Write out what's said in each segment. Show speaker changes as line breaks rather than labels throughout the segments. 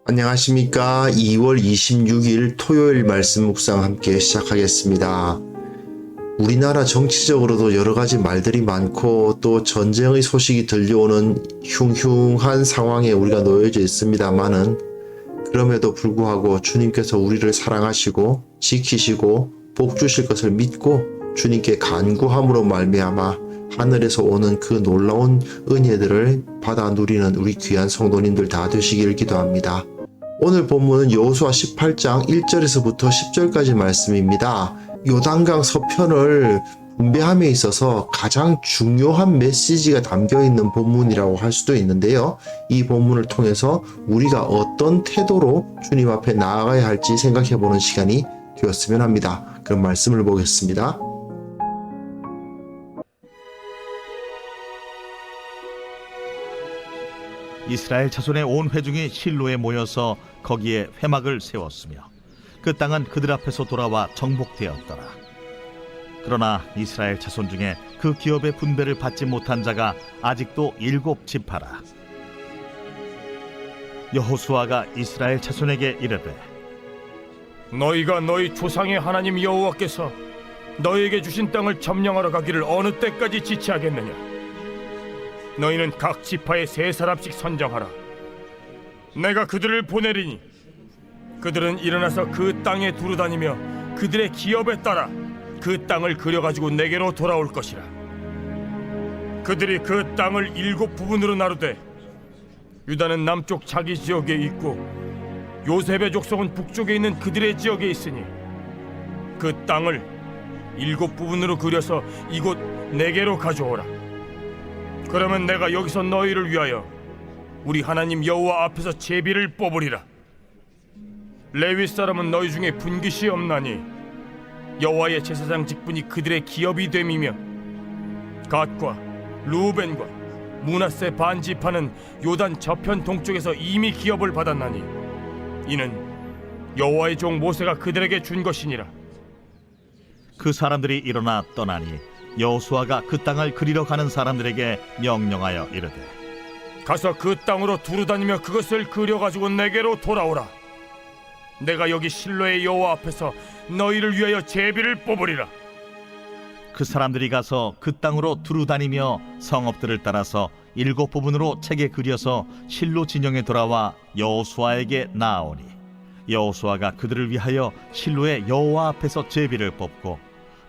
안녕하십니까. 2월 26일 토요일 말씀 묵상 함께 시작하겠습니다. 우리나라 정치적으로도 여러 가지 말들이 많고 또 전쟁의 소식이 들려오는 흉흉한 상황에 우리가 놓여져 있습니다만은 그럼에도 불구하고 주님께서 우리를 사랑하시고 지키시고 복 주실 것을 믿고 주님께 간구함으로 말미암아 하늘에서 오는 그 놀라운 은혜들을 받아 누리는 우리 귀한 성도님들 다 되시길 기도합니다. 오늘 본문은 여호수아 18장 1절에서부터 10절까지 말씀입니다. 요단강 서편을 분배함에 있어서 가장 중요한 메시지가 담겨있는 본문이라고 할 수도 있는데요. 이 본문을 통해서 우리가 어떤 태도로 주님 앞에 나아가야 할지 생각해보는 시간이 되었으면 합니다. 그럼 말씀을 보겠습니다.
이스라엘 자손의 온 회중이 실로에 모여서 거기에 회막을 세웠으며 그 땅은 그들 앞에서 돌아와 정복되었더라. 그러나 이스라엘 자손 중에 그 기업의 분배를 받지 못한 자가 아직도 7지파라. 여호수아가 이스라엘 자손에게 이르되
너희가 너희 조상의 하나님 여호와께서 너희에게 주신 땅을 점령하러 가기를 어느 때까지 지체하겠느냐? 너희는 각 지파에 3사람씩 선정하라. 내가 그들을 보내리니 그들은 일어나서 그 땅에 두루다니며 그들의 기업에 따라 그 땅을 그려가지고 내게로 돌아올 것이라. 그들이 그 땅을 7부분으로 나누되 유다는 남쪽 자기 지역에 있고 요셉의 족속은 북쪽에 있는 그들의 지역에 있으니 그 땅을 7부분으로 그려서 이곳 내게로 가져오라. 그러면 내가 여기서 너희를 위하여 우리 하나님 여호와 앞에서 제비를 뽑으리라. 레위 사람은 너희 중에 분깃이 없나니 여호와의 제사장 직분이 그들의 기업이 됨이며 갓과 루벤과 므낫세 반지파는 요단 저편 동쪽에서 이미 기업을 받았나니 이는 여호와의 종 모세가 그들에게 준 것이니라.
그 사람들이 일어나 떠나니 여호수아가 그 땅을 그리러 가는 사람들에게 명령하여 이르되
가서 그 땅으로 두루다니며 그것을 그려가지고 내게로 돌아오라. 내가 여기 실로의 여호와 앞에서 너희를 위하여 제비를 뽑으리라.
그 사람들이 가서 그 땅으로 두루다니며 성읍들을 따라서 7부분으로 책에 그려서 실로 진영에 돌아와 여호수아에게 나아오니 여호수아가 그들을 위하여 실로의 여호와 앞에서 제비를 뽑고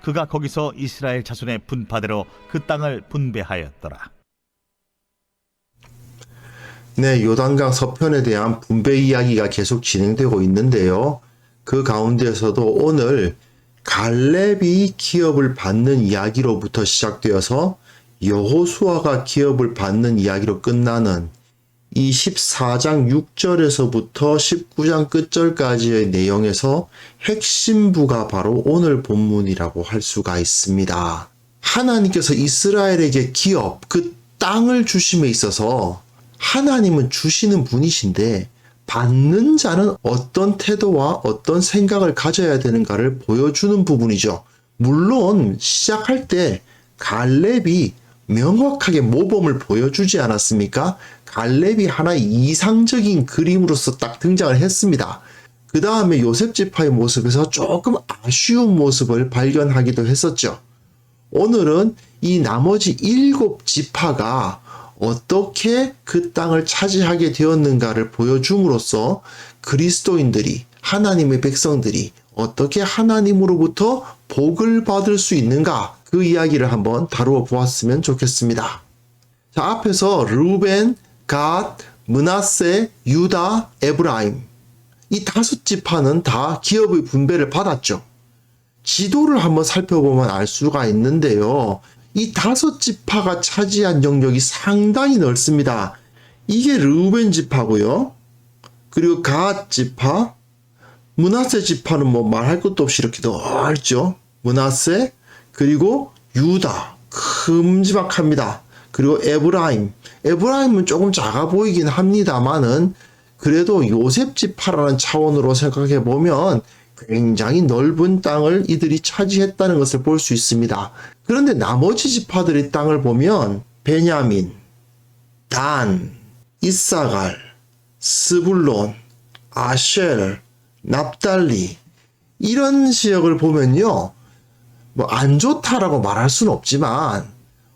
그가 거기서 이스라엘 자손의 분파대로 그 땅을 분배하였더라.
네, 요단강 서편에 대한 분배 이야기가 계속 진행되고 있는데요. 그 가운데에서도 오늘 갈렙이 기업을 받는 이야기로부터 시작되어서 여호수아가 기업을 받는 이야기로 끝나는 이 14장 6절에서부터 19장 끝절까지의 내용에서 핵심부가 바로 오늘 본문이라고 할 수가 있습니다. 하나님께서 이스라엘에게 기업, 그 땅을 주심에 있어서 하나님은 주시는 분이신데 받는 자는 어떤 태도와 어떤 생각을 가져야 되는가를 보여주는 부분이죠. 물론 시작할 때 갈렙이 명확하게 모범을 보여주지 않았습니까? 갈렙이 하나의 이상적인 그림으로서 딱 등장을 했습니다. 그 다음에 요셉 지파의 모습에서 조금 아쉬운 모습을 발견하기도 했었죠. 오늘은 이 나머지 7지파가 어떻게 그 땅을 차지하게 되었는가를 보여줌으로써 그리스도인들이, 하나님의 백성들이 어떻게 하나님으로부터 복을 받을 수 있는가, 그 이야기를 한번 다루어 보았으면 좋겠습니다. 자, 앞에서 르우벤, 갓, 므낫세, 유다, 에브라임, 이 5지파는 다 기업의 분배를 받았죠. 지도를 한번 살펴보면 알 수가 있는데요. 이 5지파가 차지한 영역이 상당히 넓습니다. 이게 르우벤 지파고요. 그리고 갓 지파, 므낫세 지파는 뭐 말할 것도 없이 이렇게 넓죠. 므낫세, 그리고 유다, 큼지막합니다. 그리고 에브라임은 조금 작아 보이긴 합니다만은 그래도 요셉 지파라는 차원으로 생각해 보면 굉장히 넓은 땅을 이들이 차지했다는 것을 볼 수 있습니다. 그런데 나머지 지파들의 땅을 보면 베냐민, 단, 이사갈, 스불론, 아셀, 납달리 이런 지역을 보면요. 뭐 안 좋다라고 말할 수는 없지만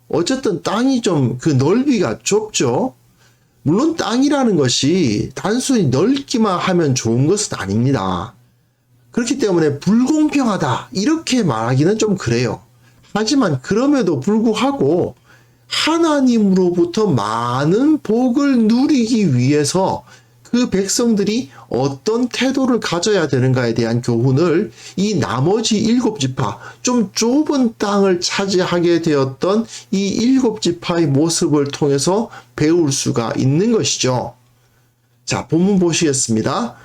어쨌든 땅이 좀 그 넓이가 좁죠. 물론 땅이라는 것이 단순히 넓기만 하면 좋은 것은 아닙니다. 그렇기 때문에 불공평하다 이렇게 말하기는 좀 그래요. 하지만 그럼에도 불구하고 하나님으로부터 많은 복을 누리기 위해서 그 백성들이 어떤 태도를 가져야 되는가에 대한 교훈을 이 나머지 7지파, 좀 좁은 땅을 차지하게 되었던 이 7지파의 모습을 통해서 배울 수가 있는 것이죠. 자, 본문 보시겠습니다.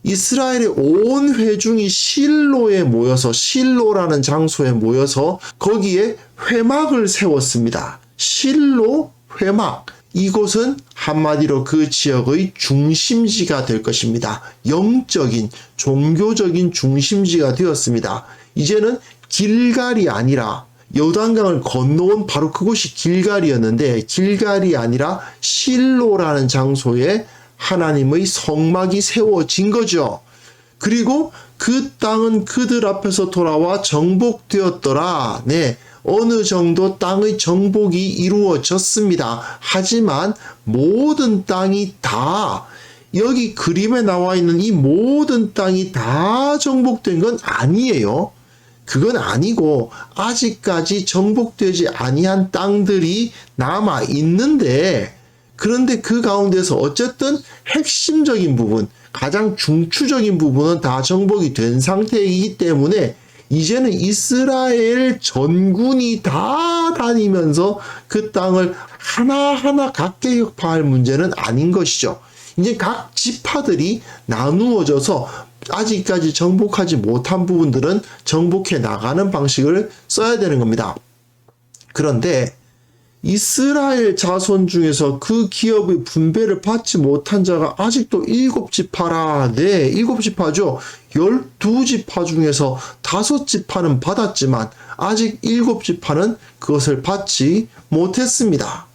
이스라엘의 온 회중이 실로에 모여서, 실로라는 장소에 모여서 거기에 회막을 세웠습니다. 실로 회막. 이곳은 한마디로 그 지역의 중심지가 될 것입니다. 영적인, 종교적인 중심지가 되었습니다. 이제는 길갈이 아니라 요단강을 건너온 바로 그곳이 길갈이었는데 길갈이 아니라 실로라는 장소에 하나님의 성막이 세워진 거죠. 그리고 그 땅은 그들 앞에서 돌아와 정복되었더라. 네. 어느 정도 땅의 정복이 이루어졌습니다. 하지만 모든 땅이 다 여기 그림에 나와 있는 이 모든 땅이 다 정복된 건 아니에요. 그건 아니고 아직까지 정복되지 아니한 땅들이 남아 있는데 그런데 그 가운데서 어쨌든 핵심적인 부분, 가장 중추적인 부분은 다 정복이 된 상태이기 때문에 이제는 이스라엘 전군이 다 다니면서 그 땅을 하나하나 각계격파할 문제는 아닌 것이죠. 이제 각 지파들이 나누어져서 아직까지 정복하지 못한 부분들은 정복해 나가는 방식을 써야 되는 겁니다. 그런데 이스라엘 자손 중에서 그 기업의 분배를 받지 못한 자가 아직도 7지파라. 네, 7지파죠. 12지파 중에서 5지파는 받았지만 아직 7지파는 그것을 받지 못했습니다.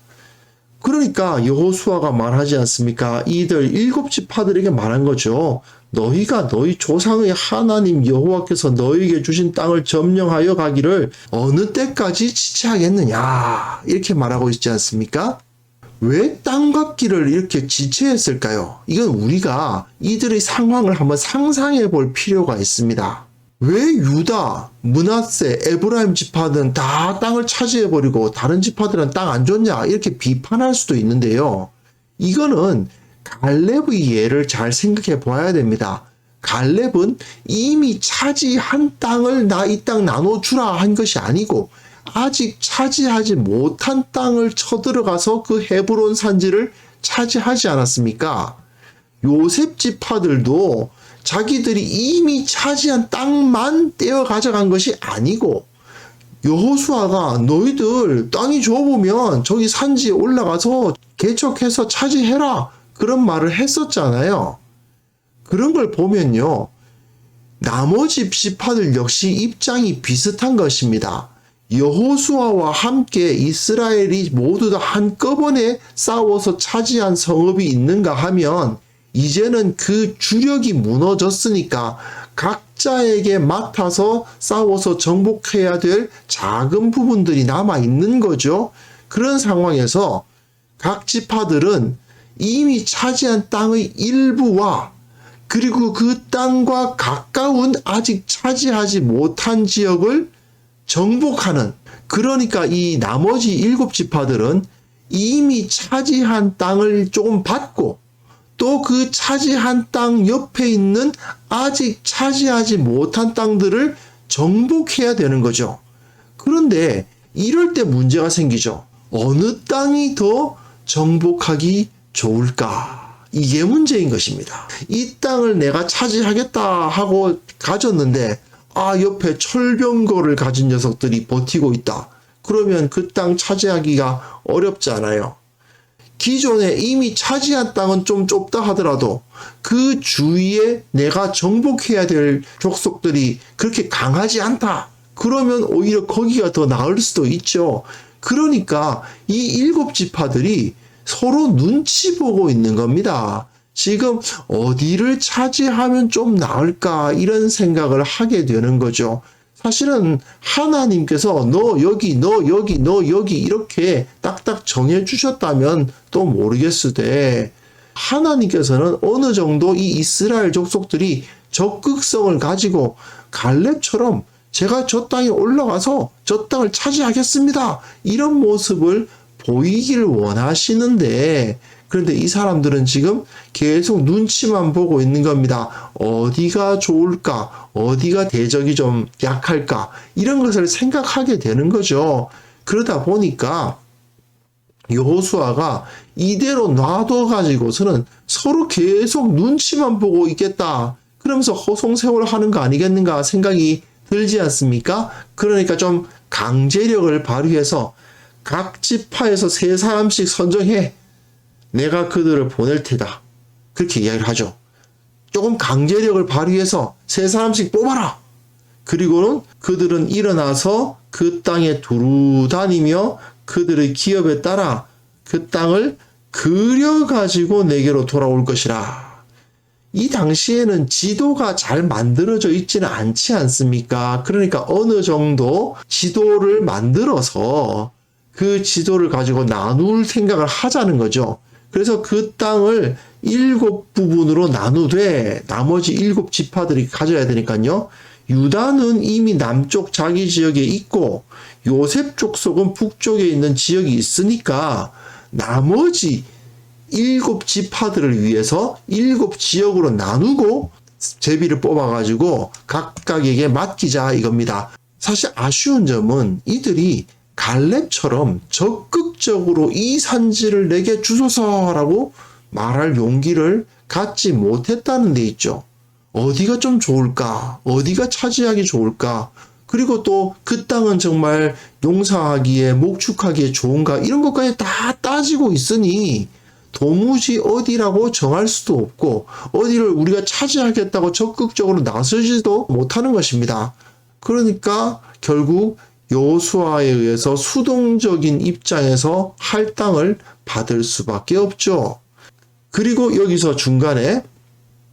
그러니까 여호수아가 말하지 않습니까? 이들 7지파들에게 말한 거죠. 너희가 너희 조상의 하나님 여호와께서 너희에게 주신 땅을 점령하여 가기를 어느 때까지 지체하겠느냐 이렇게 말하고 있지 않습니까? 왜 땅 갚기를 이렇게 지체했을까요? 이건 우리가 이들의 상황을 한번 상상해 볼 필요가 있습니다. 왜 유다, 므낫세, 에브라임 지파는 다 땅을 차지해버리고 다른 지파들은 땅 안 줬냐 이렇게 비판할 수도 있는데요. 이거는 갈렙의 예를 잘 생각해 보아야 됩니다. 갈렙은 이미 차지한 땅을 나 이 땅 나눠주라 한 것이 아니고 아직 차지하지 못한 땅을 쳐들어가서 그 헤브론 산지를 차지하지 않았습니까? 요셉 지파들도 자기들이 이미 차지한 땅만 떼어 가져간 것이 아니고 여호수아가 너희들 땅이 좁으면 저기 산지에 올라가서 개척해서 차지해라 그런 말을 했었잖아요. 그런 걸 보면요. 나머지 지파들 역시 입장이 비슷한 것입니다. 여호수아와 함께 이스라엘이 모두 다 한꺼번에 싸워서 차지한 성읍이 있는가 하면 이제는 그 주력이 무너졌으니까 각자에게 맡아서 싸워서 정복해야 될 작은 부분들이 남아 있는 거죠. 그런 상황에서 각 지파들은 이미 차지한 땅의 일부와 그리고 그 땅과 가까운 아직 차지하지 못한 지역을 정복하는, 그러니까 이 나머지 7지파들은 이미 차지한 땅을 조금 받고 또 그 차지한 땅 옆에 있는 아직 차지하지 못한 땅들을 정복해야 되는 거죠. 그런데 이럴 때 문제가 생기죠. 어느 땅이 더 정복하기 좋을까? 이게 문제인 것입니다. 이 땅을 내가 차지하겠다 하고 가졌는데 옆에 철병거를 가진 녀석들이 버티고 있다. 그러면 그 땅 차지하기가 어렵잖아요. 기존에 이미 차지한 땅은 좀 좁다 하더라도 그 주위에 내가 정복해야 될 족속들이 그렇게 강하지 않다. 그러면 오히려 거기가 더 나을 수도 있죠. 그러니까 이 7지파들이 서로 눈치 보고 있는 겁니다. 지금 어디를 차지하면 좀 나을까 이런 생각을 하게 되는 거죠. 사실은 하나님께서 너 여기 이렇게 딱딱 정해 주셨다면 또 모르겠으되 하나님께서는 어느 정도 이 이스라엘 족속들이 적극성을 가지고 갈렙처럼 제가 저 땅에 올라가서 저 땅을 차지하겠습니다. 이런 모습을 보이길 원하시는데 그런데 이 사람들은 지금 계속 눈치만 보고 있는 겁니다. 어디가 좋을까? 어디가 대적이 좀 약할까? 이런 것을 생각하게 되는 거죠. 그러다 보니까 여호수아가 이대로 놔둬가지고서는 서로 계속 눈치만 보고 있겠다. 그러면서 허송세월 하는 거 아니겠는가 생각이 들지 않습니까? 그러니까 좀 강제력을 발휘해서 각 지파에서 3사람씩 선정해. 내가 그들을 보낼 테다. 그렇게 이야기를 하죠. 조금 강제력을 발휘해서 3사람씩 뽑아라. 그리고는 그들은 일어나서 그 땅에 두루 다니며 그들의 기업에 따라 그 땅을 그려가지고 내게로 돌아올 것이라. 이 당시에는 지도가 잘 만들어져 있지는 않지 않습니까? 그러니까 어느 정도 지도를 만들어서 그 지도를 가지고 나눌 생각을 하자는 거죠. 그래서 그 땅을 7부분으로 나누되 나머지 7지파들이 가져야 되니까요. 유다는 이미 남쪽 자기 지역에 있고 요셉 족속은 북쪽에 있는 지역이 있으니까 나머지 7지파들을 위해서 7지역으로 나누고 제비를 뽑아가지고 각각에게 맡기자 이겁니다. 사실 아쉬운 점은 이들이 갈렙처럼 적극적으로 이 산지를 내게 주소서라고 말할 용기를 갖지 못했다는 데 있죠. 어디가 좀 좋을까? 어디가 차지하기 좋을까? 그리고 또 그 땅은 정말 용사하기에 목축하기에 좋은가? 이런 것까지 다 따지고 있으니 도무지 어디라고 정할 수도 없고 어디를 우리가 차지하겠다고 적극적으로 나서지도 못하는 것입니다. 그러니까 결국 여호수아에 의해서 수동적인 입장에서 할당을 받을 수밖에 없죠. 그리고 여기서 중간에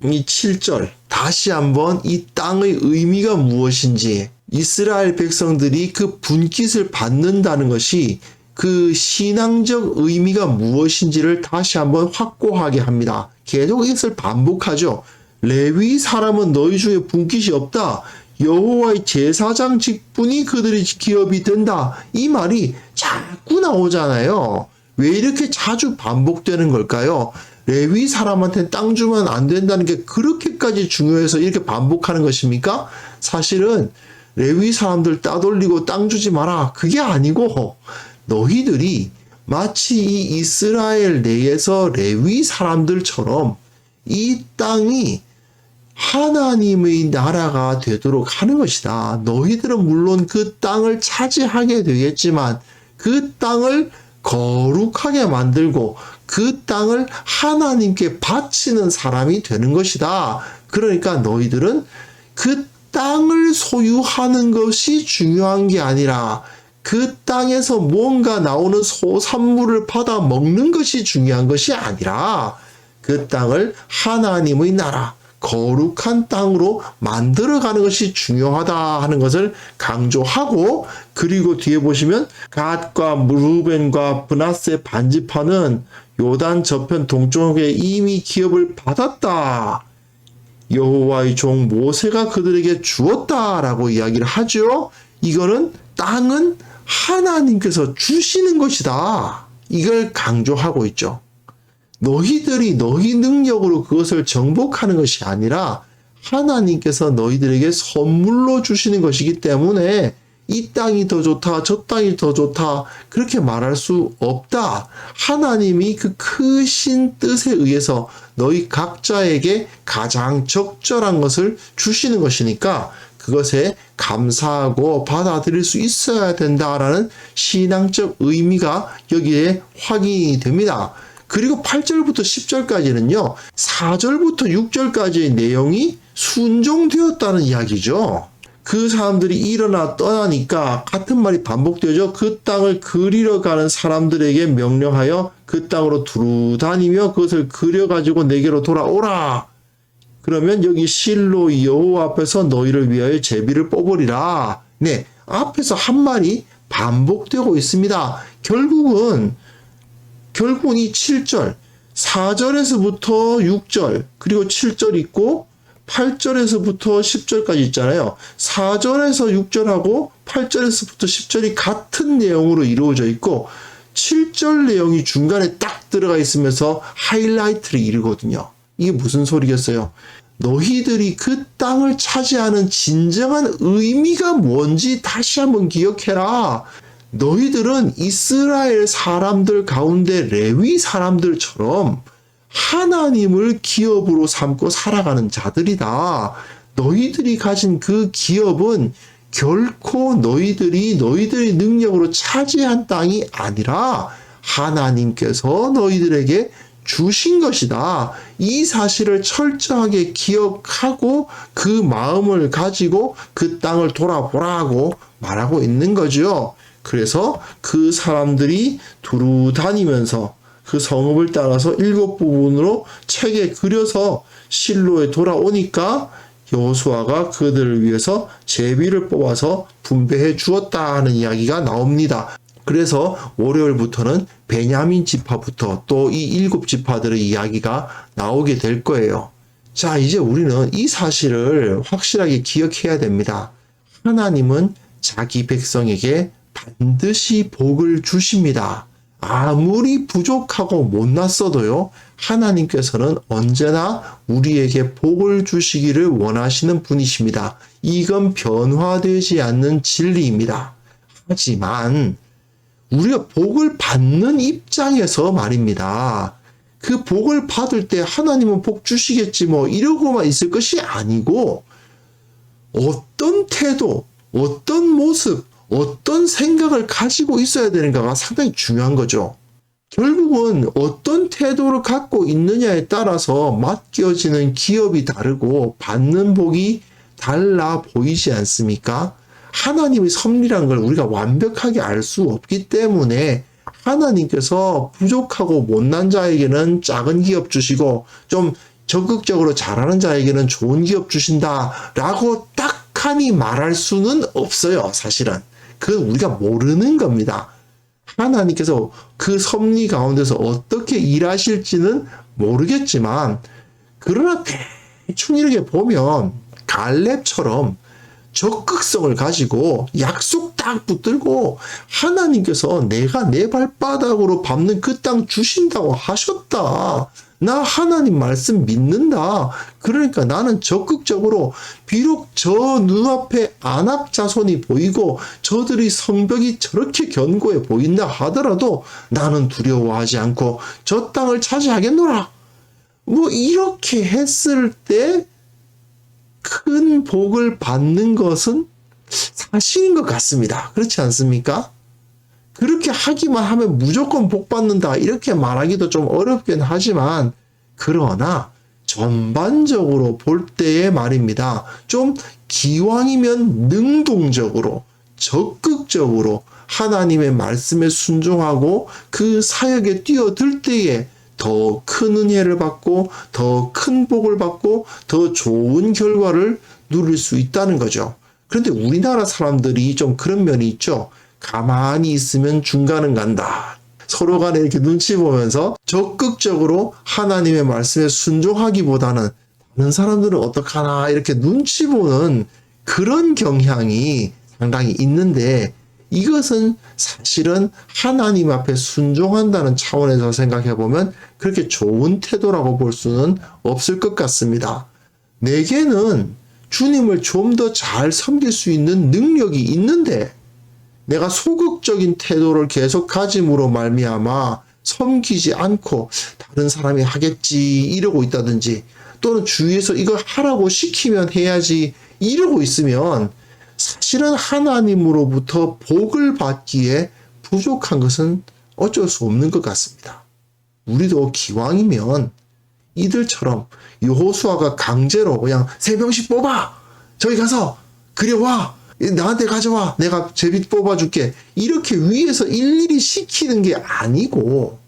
이 7절 다시 한번 이 땅의 의미가 무엇인지 이스라엘 백성들이 그 분깃을 받는다는 것이 그 신앙적 의미가 무엇인지를 다시 한번 확고하게 합니다. 계속 이것을 반복하죠. 레위 사람은 너희 중에 분깃이 없다. 여호와의 제사장 직분이 그들의 기업이 된다. 이 말이 자꾸 나오잖아요. 왜 이렇게 자주 반복되는 걸까요? 레위 사람한테 땅 주면 안 된다는 게 그렇게까지 중요해서 이렇게 반복하는 것입니까? 사실은 레위 사람들 따돌리고 땅 주지 마라. 그게 아니고 너희들이 마치 이 이스라엘 내에서 레위 사람들처럼 이 땅이 하나님의 나라가 되도록 하는 것이다. 너희들은 물론 그 땅을 차지하게 되겠지만 그 땅을 거룩하게 만들고 그 땅을 하나님께 바치는 사람이 되는 것이다. 그러니까 너희들은 그 땅을 소유하는 것이 중요한 게 아니라 그 땅에서 뭔가 나오는 소산물을 받아 먹는 것이 중요한 것이 아니라 그 땅을 하나님의 나라, 거룩한 땅으로 만들어가는 것이 중요하다 하는 것을 강조하고 그리고 뒤에 보시면 갓과 루벤과 므낫세 반지파는 요단 저편 동쪽에 이미 기업을 받았다. 여호와의 종 모세가 그들에게 주었다라고 이야기를 하죠. 이거는 땅은 하나님께서 주시는 것이다. 이걸 강조하고 있죠. 너희들이 너희 능력으로 그것을 정복하는 것이 아니라 하나님께서 너희들에게 선물로 주시는 것이기 때문에 이 땅이 더 좋다, 저 땅이 더 좋다 그렇게 말할 수 없다. 하나님이 그 크신 뜻에 의해서 너희 각자에게 가장 적절한 것을 주시는 것이니까 그것에 감사하고 받아들일 수 있어야 된다라는 신앙적 의미가 여기에 확인이 됩니다. 그리고 8절부터 10절까지는요. 4절부터 6절까지의 내용이 순종되었다는 이야기죠. 그 사람들이 일어나 떠나니까 같은 말이 반복되죠. 그 땅을 그리러 가는 사람들에게 명령하여 그 땅으로 두루 다니며 그것을 그려가지고 내게로 돌아오라. 그러면 여기 실로 여호와 앞에서 너희를 위하여 제비를 뽑으리라. 네, 앞에서 한 말이 반복되고 있습니다. 결국은 이 7절, 4절에서부터 6절, 그리고 7절 있고 8절에서부터 10절까지 있잖아요. 4절에서 6절하고 8절에서부터 10절이 같은 내용으로 이루어져 있고 7절 내용이 중간에 딱 들어가 있으면서 하이라이트를 이루거든요. 이게 무슨 소리겠어요? 너희들이 그 땅을 차지하는 진정한 의미가 뭔지 다시 한번 기억해라. 너희들은 이스라엘 사람들 가운데 레위 사람들처럼 하나님을 기업으로 삼고 살아가는 자들이다. 너희들이 가진 그 기업은 결코 너희들이 능력으로 차지한 땅이 아니라 하나님께서 너희들에게 주신 것이다. 이 사실을 철저하게 기억하고 그 마음을 가지고 그 땅을 돌아보라고 말하고 있는 거죠. 그래서 그 사람들이 두루 다니면서 그 성읍을 따라서 7부분으로 책에 그려서 실로에 돌아오니까 여호수아가 그들을 위해서 제비를 뽑아서 분배해 주었다는 이야기가 나옵니다. 그래서 월요일부터는 베냐민 지파부터 또 이 7지파들의 이야기가 나오게 될 거예요. 자, 이제 우리는 이 사실을 확실하게 기억해야 됩니다. 하나님은 자기 백성에게 반드시 복을 주십니다. 아무리 부족하고 못났어도요, 하나님께서는 언제나 우리에게 복을 주시기를 원하시는 분이십니다. 이건 변화되지 않는 진리입니다. 하지만 우리가 복을 받는 입장에서 말입니다. 그 복을 받을 때 하나님은 복 주시겠지 뭐 이러고만 있을 것이 아니고 어떤 태도, 어떤 모습, 어떤 생각을 가지고 있어야 되는가가 상당히 중요한 거죠. 결국은 어떤 태도를 갖고 있느냐에 따라서 맡겨지는 기업이 다르고 받는 복이 달라 보이지 않습니까? 하나님의 섭리라는 걸 우리가 완벽하게 알 수 없기 때문에 하나님께서 부족하고 못난 자에게는 작은 기업 주시고 좀 적극적으로 잘하는 자에게는 좋은 기업 주신다라고 딱하니 말할 수는 없어요. 사실은. 그건 우리가 모르는 겁니다. 하나님께서 그 섭리 가운데서 어떻게 일하실지는 모르겠지만 그러나 대충 이렇게 보면 갈렙처럼 적극성을 가지고 약속 딱 붙들고 하나님께서 내가 내 발바닥으로 밟는 그 땅 주신다고 하셨다. 나 하나님 말씀 믿는다. 그러니까 나는 적극적으로 비록 저 눈앞에 안악 자손이 보이고 저들이 성벽이 저렇게 견고해 보인다 하더라도 나는 두려워하지 않고 저 땅을 차지하겠노라. 뭐 이렇게 했을 때 큰 복을 받는 것은 사실인 것 같습니다. 그렇지 않습니까? 그렇게 하기만 하면 무조건 복 받는다 이렇게 말하기도 좀 어렵긴 하지만 그러나 전반적으로 볼 때의 말입니다. 좀 기왕이면 능동적으로 적극적으로 하나님의 말씀에 순종하고 그 사역에 뛰어들 때에 더 큰 은혜를 받고 더 큰 복을 받고 더 좋은 결과를 누릴 수 있다는 거죠. 그런데 우리나라 사람들이 좀 그런 면이 있죠. 가만히 있으면 중간은 간다. 서로 간에 이렇게 눈치 보면서 적극적으로 하나님의 말씀에 순종하기보다는 다른 사람들은 어떡하나 이렇게 눈치 보는 그런 경향이 상당히 있는데 이것은 사실은 하나님 앞에 순종한다는 차원에서 생각해 보면 그렇게 좋은 태도라고 볼 수는 없을 것 같습니다. 내게는 주님을 좀 더 잘 섬길 수 있는 능력이 있는데 내가 소극적인 태도를 계속 가짐으로 말미암아 섬기지 않고 다른 사람이 하겠지 이러고 있다든지 또는 주위에서 이거 하라고 시키면 해야지 이러고 있으면 사실은 하나님으로부터 복을 받기에 부족한 것은 어쩔 수 없는 것 같습니다. 우리도 기왕이면 이들처럼 여호수아가 강제로 그냥 3명씩 뽑아! 저기 가서 그래 와 나한테 가져와 내가 제비 뽑아줄게 이렇게 위에서 일일이 시키는 게 아니고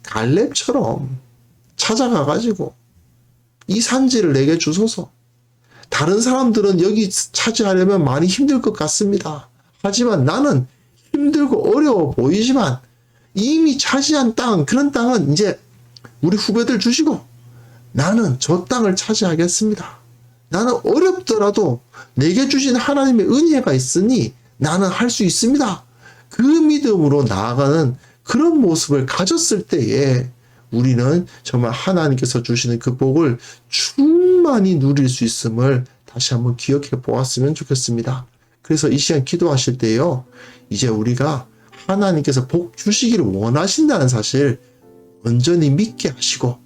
갈렙처럼 찾아가가지고 이 산지를 내게 주소서. 다른 사람들은 여기 차지하려면 많이 힘들 것 같습니다. 하지만 나는 힘들고 어려워 보이지만 이미 차지한 땅, 그런 땅은 이제 우리 후배들 주시고 나는 저 땅을 차지하겠습니다. 나는 어렵더라도 내게 주신 하나님의 은혜가 있으니 나는 할 수 있습니다. 그 믿음으로 나아가는 그런 모습을 가졌을 때에 우리는 정말 하나님께서 주시는 그 복을 충만히 누릴 수 있음을 다시 한번 기억해 보았으면 좋겠습니다. 그래서 이 시간 기도하실 때요, 이제 우리가 하나님께서 복 주시기를 원하신다는 사실 온전히 믿게 하시고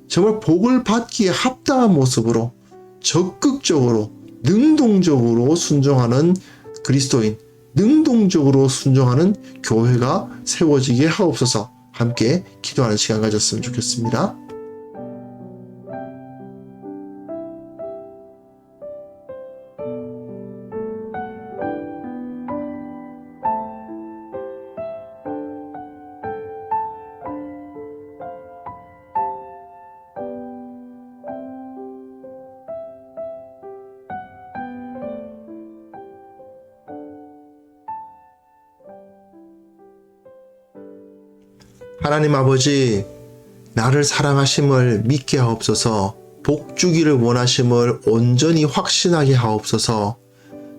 정말 복을 받기에 합당한 모습으로 적극적으로 능동적으로 순종하는 그리스도인, 능동적으로 순종하는 교회가 세워지게 하옵소서. 함께 기도하는 시간 가졌으면 좋겠습니다. 하나님 아버지, 나를 사랑하심을 믿게 하옵소서. 복 주기를 원하심을 온전히 확신하게 하옵소서.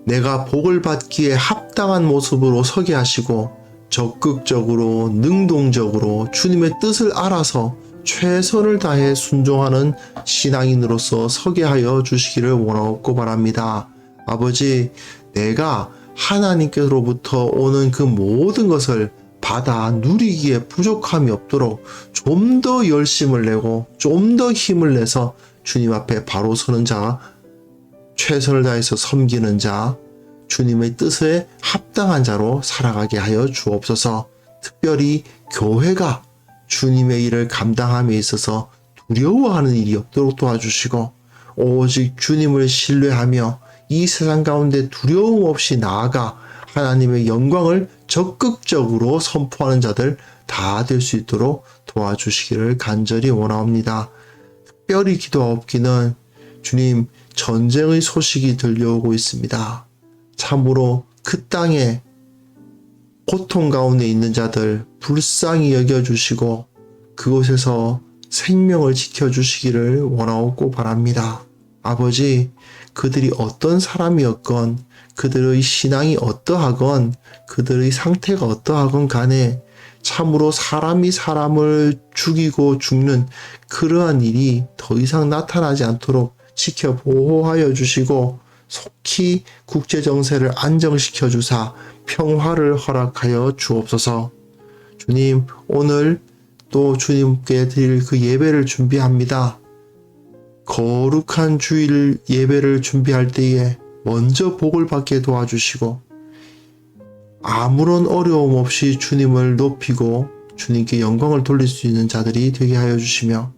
내가 복을 받기에 합당한 모습으로 서게 하시고 적극적으로 능동적으로 주님의 뜻을 알아서 최선을 다해 순종하는 신앙인으로서 서게 하여 주시기를 원하옵고 바랍니다. 아버지, 내가 하나님께로부터 오는 그 모든 것을 받아 누리기에 부족함이 없도록 좀 더 열심을 내고 좀 더 힘을 내서 주님 앞에 바로 서는 자, 최선을 다해서 섬기는 자, 주님의 뜻에 합당한 자로 살아가게 하여 주옵소서. 특별히 교회가 주님의 일을 감당함에 있어서 두려워하는 일이 없도록 도와주시고 오직 주님을 신뢰하며 이 세상 가운데 두려움 없이 나아가 하나님의 영광을 적극적으로 선포하는 자들 다 될 수 있도록 도와주시기를 간절히 원하옵니다. 특별히 기도하옵기는 주님, 전쟁의 소식이 들려오고 있습니다. 참으로 그 땅에 고통 가운데 있는 자들 불쌍히 여겨주시고 그곳에서 생명을 지켜주시기를 원하옵고 바랍니다. 아버지, 그들이 어떤 사람이었건 그들의 신앙이 어떠하건 그들의 상태가 어떠하건 간에 참으로 사람이 사람을 죽이고 죽는 그러한 일이 더 이상 나타나지 않도록 지켜 보호하여 주시고 속히 국제정세를 안정시켜 주사 평화를 허락하여 주옵소서. 주님, 오늘 또 주님께 드릴 그 예배를 준비합니다. 거룩한 주일 예배를 준비할 때에 먼저 복을 받게 도와주시고 아무런 어려움 없이 주님을 높이고 주님께 영광을 돌릴 수 있는 자들이 되게 하여 주시며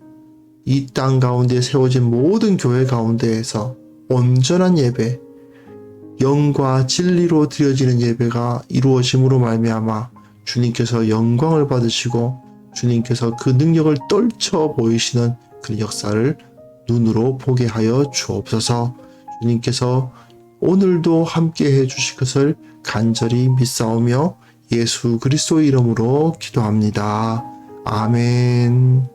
이 땅 가운데 세워진 모든 교회 가운데에서 온전한 예배, 영과 진리로 드려지는 예배가 이루어짐으로 말미암아 주님께서 영광을 받으시고 주님께서 그 능력을 떨쳐 보이시는 그 역사를 눈으로 보게 하여 주옵소서. 주님께서 오늘도 함께 해주실 것을 간절히 믿사오며 예수 그리스도의 이름으로 기도합니다. 아멘.